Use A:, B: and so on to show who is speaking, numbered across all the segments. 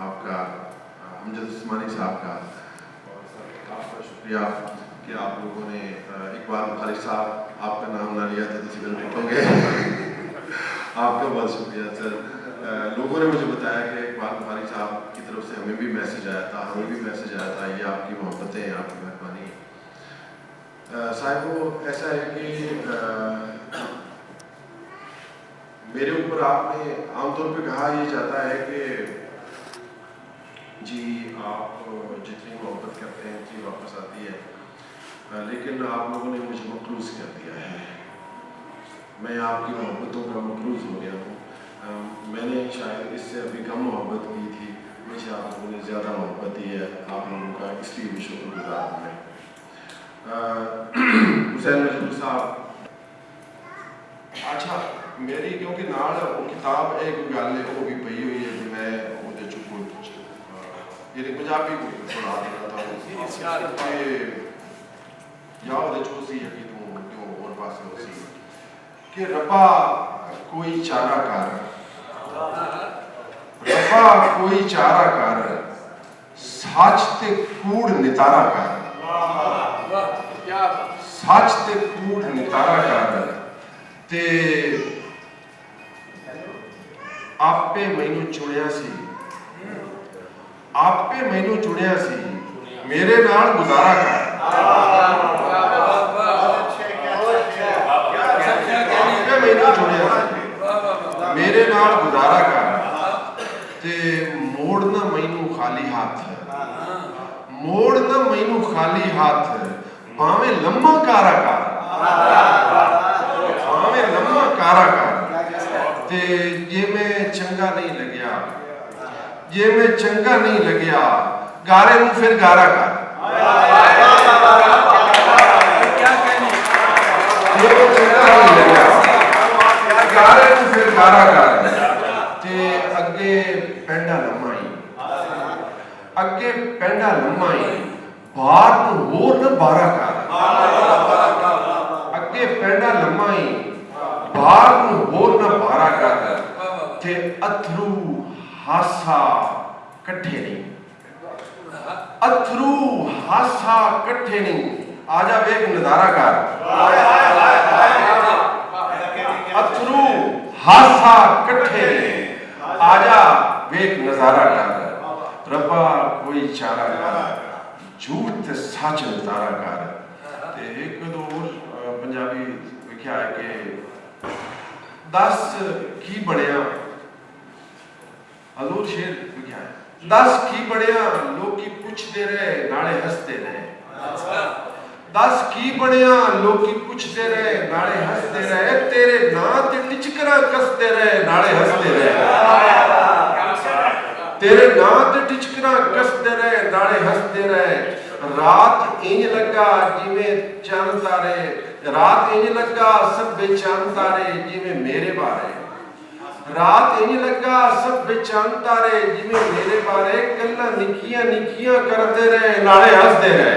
A: آپ کا امجد عثمانی صاحب کا اور سر آپ کا شکریہ کہ آپ لوگوں نے اقبال بخاری صاحب آپ کا نام نہ لیا تھا تو سگل ہو گئے. آپ کا بہت شکریہ سر. لوگوں نے مجھے بتایا کہ اقبال بخاری صاحب کی طرف سے ہمیں بھی میسیج آیا تھا, ہمیں بھی میسیج آیا تھا. یہ آپ کی محبتیں ہیں, آپ کی مہربانی. صاحبو ایسا ہے کہ میرے اوپر آپ نے عام طور پہ کہا یہ جاتا ہے کہ جی آپ جتنی محبت کرتے ہیں اتنی واپس آتی ہے, لیکن آپ لوگوں نے مجھے مقروض کر دیا ہے. میں آپ کی محبتوں کا مقروض ہو گیا ہوں. میں نے شاید اس سے ابھی کم محبت کی تھی, مجھے آپ لوگوں نے زیادہ محبت دی ہے. آپ لوگوں کا اس لیے بھی شکر گزار ہوں میں. حسین مجدور صاحب, اچھا میری کیونکہ نال وہ کتاب ایک گل ہے وہ بھی پئی ہوئی ہے کہ میں وہ پنجابی کو پڑھا دینا تھا کہ یا وہ چوسی ہے کہ اور پاس ہو سی کہ ربا کوئی چارہ کر, ربا کوئی چارہ کر, سچ تے کوڑ نتارا کر, سچ تے کوڑ نتارا کر. تے آپے مینوں چنیا سی, آپے مینوں چنیا سی, میرے نال گزارا کر. آپے مینوں چنیا سی, میرے نال گزارا کر. تے موڑ نہ مینوں خالی ہاتھ, موڑ نہ مینوں خالی ہاتھ, پاویں لمحہ کارا کر, پاویں لمحہ کارا کر. تے یہ میں چنگا نہیں لگیا, یہ میں چنگا نہیں لگیا, گارے نوں پھر گارا کر. یہ میں چنگا نہیں لگیا, گارے نوں پھر گارا کر. تے اگے پینڈا لمائی, اگے پینڈا لمائی, بار نوں ہور نہ بارا کر. اگے پینڈا لمائی, بار نوں ہور نہ بارا کر. تے اتھرو ہاسا کٹھے نہیں, اتھرو ہاسا کٹھے نہیں. آجا ویک نظارہ کر, اتھرو ہاسا کٹھے نہیں, آجا ویک نظارہ کر. ربا کوئی چارہ کر, جھوٹ تے سچ نظارہ کر. تے ایک دو پنجابی لکھیا ہے کہ 10 کی بڑیا, حضور شیر لکھیا ہے 10 کی بڑیا, لوکی پوچھتے رہے ناڑے ہستے رہے. 10 کی بڑیا, لوکی پوچھتے رہے ناڑے ہستے رہے. تیرے نا تے ٹچکرا کستے رہے ناڑے ہستے رہے. تیرے نا تے ٹچکرا کستے رہے ناڑے ہستے رہے. رات انج لگا جویں چند تارے, رات انج لگا سب چند تارے جویں میرے بارے. رات انج لگا سب چند تارے جویں میرے بارے. گلاں نکیاں نکیاں کردے رہے ناڑے ہسدے رہے.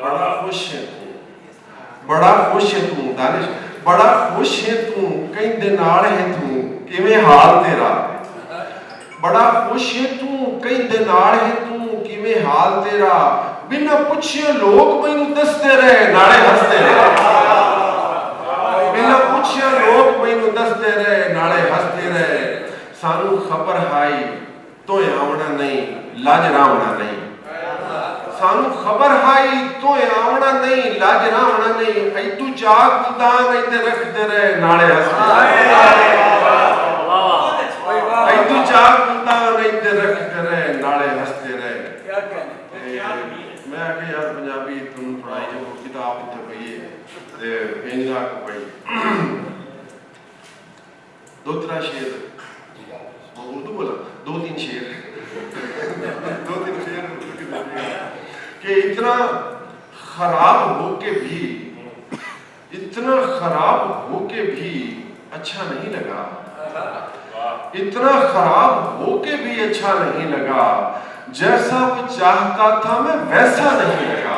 A: بڑا خوش ہے تو, بڑا خوش ہے تو دانش, بڑا خوش ہے تو کہیں دے نال ہے تو, کیویں حال تیرا. بڑا خوش ہے تو کہیں دے نال ہے تو, کیویں حال تیرا. بنا پوچھے لوگ مینوں دستے رہے ناڑے ہسدے رہے. بنا پوچھے لوگ مینوں دستے رہے ناڑے ہسدے رہے. سانو خبر ہائی تو آونا نہیں, لاج راونا نہیں. سانو خبر ہائی تو آونا نہیں, لاج راونا نہیں. ایتو چاک دان ایتے رکھتے رہے ناڑے ہسدے رہے. ایتو چاک دان ایتے رکھتے رہے ناڑے ہسدے رہے. میں آکے یار پنجابی تم پڑھائی جو کتاب اتنے پئی ہے انجا کو پئی 2-3 شعر, اردو بولا 2-3 شعر, 2-3 شعر کہ اتنا خراب ہو کے بھی, اتنا خراب ہو کے بھی اچھا نہیں لگا. اتنا خراب ہو کے بھی اچھا نہیں لگا. جیسا وہ چاہتا تھا میں ویسا نہیں لگا.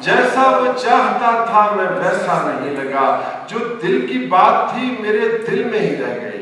A: جیسا وہ چاہتا تھا میں ویسا نہیں لگا. جو دل کی بات تھی میرے دل میں ہی رہ گئی.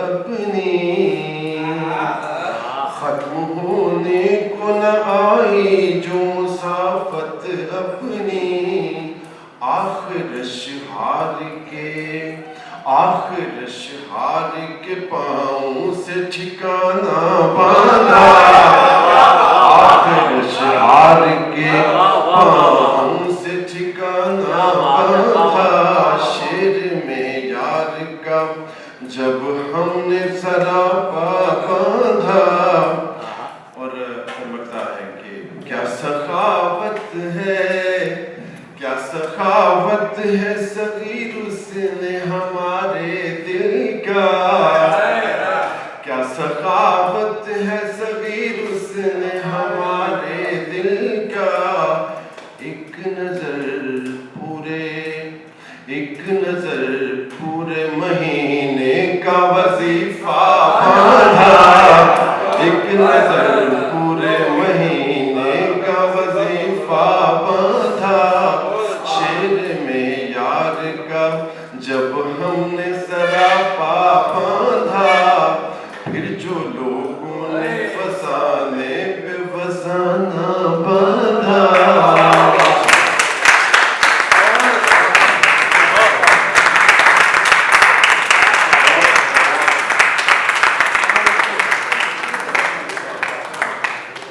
A: اپنی ختم ہونے کو نہ آئی جو مسافت اپنی آخر اشہار کے پاؤں سے ٹھکانہ باندھا آخر اشہار کے پاؤں سے ٹھکانہ باندھا شیر میں یار کا جب ہم نے سراپا باندھا اور فرماتا ہے کہ کیا سخاوت ہے صغیر اس نے ہمارے دل کا کیا سخاوت ہے صغیر اس نے ہمارے دل کا ایک نظر پورے مہینے کا